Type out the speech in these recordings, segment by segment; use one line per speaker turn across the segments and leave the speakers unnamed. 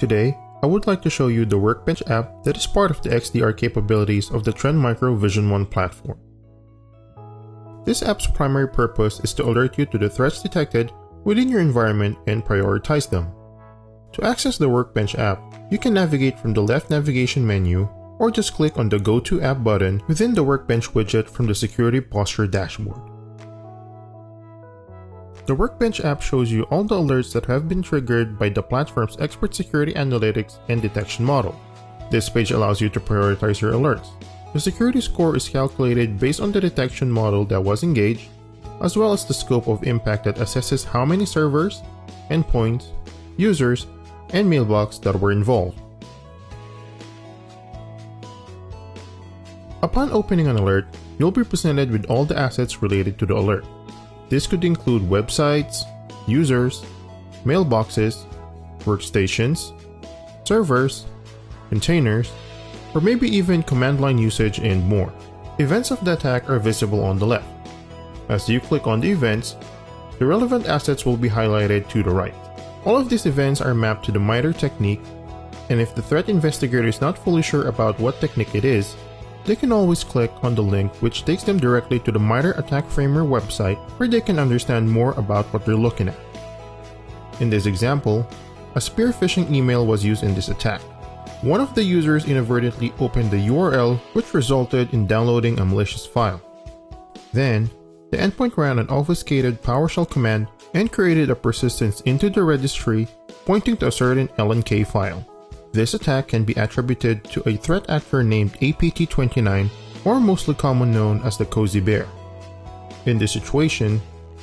Today, I would like to show you the Workbench app that is part of the XDR capabilities of the Trend Micro Vision One platform. This app's primary purpose is to alert you to the threats detected within your environment and prioritize them. To access the Workbench app, you can navigate from the left navigation menu or just click on the Go To App button within the Workbench widget from the Security Posture dashboard. The Workbench app shows you all the alerts that have been triggered by the platform's expert security analytics and detection model. This page allows you to prioritize your alerts. The security score is calculated based on the detection model that was engaged, as well as the scope of impact that assesses how many servers, endpoints, users, and mailbox that were involved. Upon opening an alert, you'll be presented with all the assets related to the alert. This could include websites, users, mailboxes, workstations, servers, containers, or maybe even command line usage and more. Events of the attack are visible on the left. As you click on the events, the relevant assets will be highlighted to the right. All of these events are mapped to the MITRE technique, and if the threat investigator is not fully sure about what technique it is, they can always click on the link which takes them directly to the MITRE Attack Framer website where they can understand more about what they're looking at. In this example, a spear phishing email was used in this attack. One of the users inadvertently opened the URL which resulted in downloading a malicious file. Then, the endpoint ran an obfuscated PowerShell command and created a persistence into the registry pointing to a certain LNK file. This attack can be attributed to a threat actor named APT29, or mostly commonly known as the Cozy Bear. In this situation,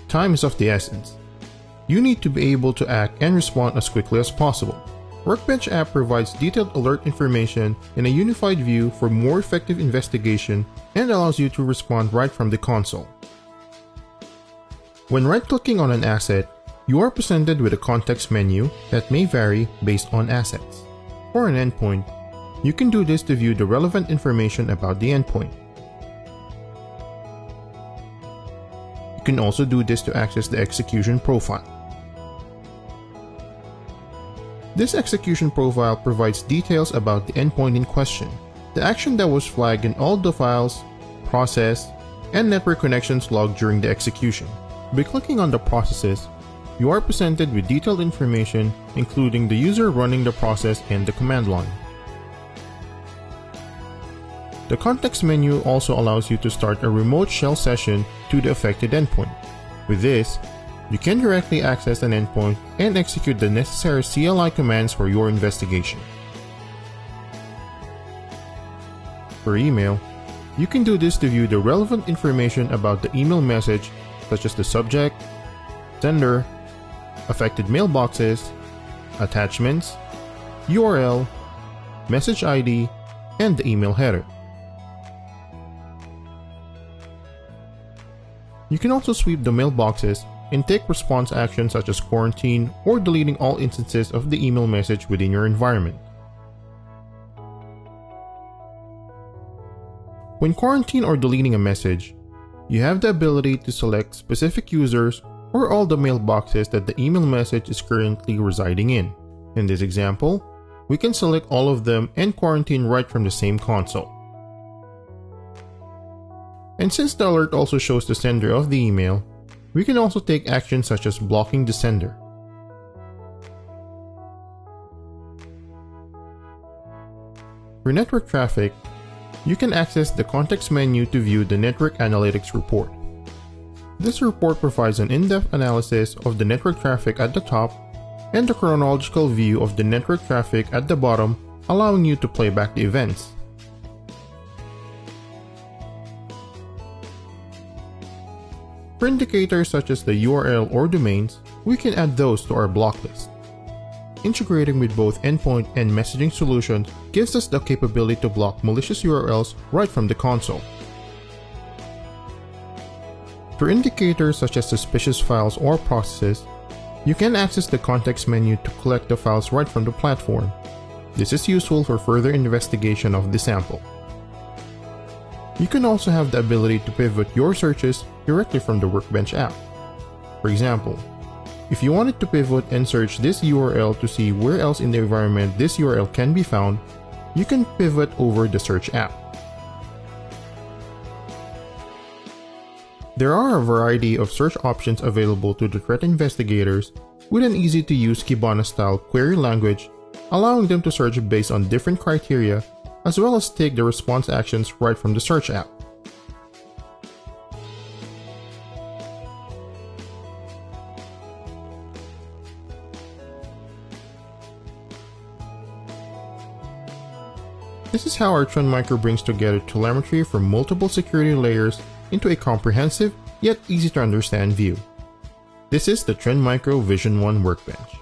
time is of the essence. You need to be able to act and respond as quickly as possible. Workbench app provides detailed alert information in a unified view for more effective investigation and allows you to respond right from the console. When right-clicking on an asset, you are presented with a context menu that may vary based on assets. For an endpoint, you can do this to view the relevant information about the endpoint. You can also do this to access the execution profile. This execution profile provides details about the endpoint in question, the action that was flagged in all the files, process, and network connections logged during the execution. By clicking on the processes, you are presented with detailed information including the user running the process and the command line. The context menu also allows you to start a remote shell session to the affected endpoint. With this, you can directly access an endpoint and execute the necessary CLI commands for your investigation. For email, you can do this to view the relevant information about the email message such as the subject, sender, affected mailboxes, attachments, URL, message ID, and the email header. You can also sweep the mailboxes and take response actions such as quarantine or deleting all instances of the email message within your environment. When quarantining or deleting a message, you have the ability to select specific users or all the mailboxes that the email message is currently residing in. In this example, we can select all of them and quarantine right from the same console. And since the alert also shows the sender of the email, we can also take actions such as blocking the sender. For network traffic, you can access the context menu to view the network analytics report. This report provides an in-depth analysis of the network traffic at the top and a chronological view of the network traffic at the bottom, allowing you to play back the events. For indicators such as the URL or domains, we can add those to our block list. Integrating with both endpoint and messaging solutions gives us the capability to block malicious URLs right from the console. For indicators such as suspicious files or processes, you can access the context menu to collect the files right from the platform. This is useful for further investigation of the sample. You can also have the ability to pivot your searches directly from the Workbench app. For example, If you wanted to pivot and search this URL to see where else in the environment this URL can be found, you can pivot over the search app. There are a variety of search options available to the threat investigators with an easy-to-use Kibana-style query language, allowing them to search based on different criteria as well as take the response actions right from the search app. This is how our Trend Micro brings together telemetry from multiple security layers into a comprehensive yet easy to understand view. This is the Trend Micro Vision 1 Workbench.